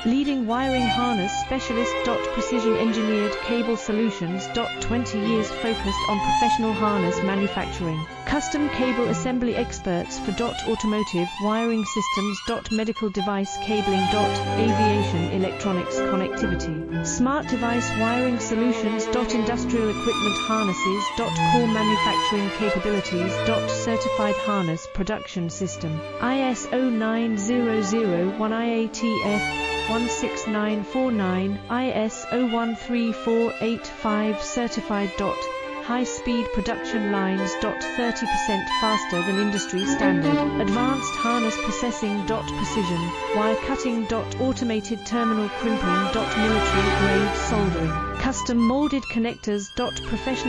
Leading wiring harness specialist. Precision engineered cable solutions. 20 years focused on professional harness manufacturing. Custom cable assembly experts for automotive wiring systems. Medical device cabling. Aviation electronics connectivity. Smart device wiring solutions. Industrial equipment harnesses. Core manufacturing capabilities. Certified harness production system. ISO 9001 IATF 16949, ISO 13485 certified. High-speed production lines. 30% faster than industry standard. Advanced harness processing. Precision wire cutting. Automated terminal crimping. Military grade soldering. Custom molded connectors. Professional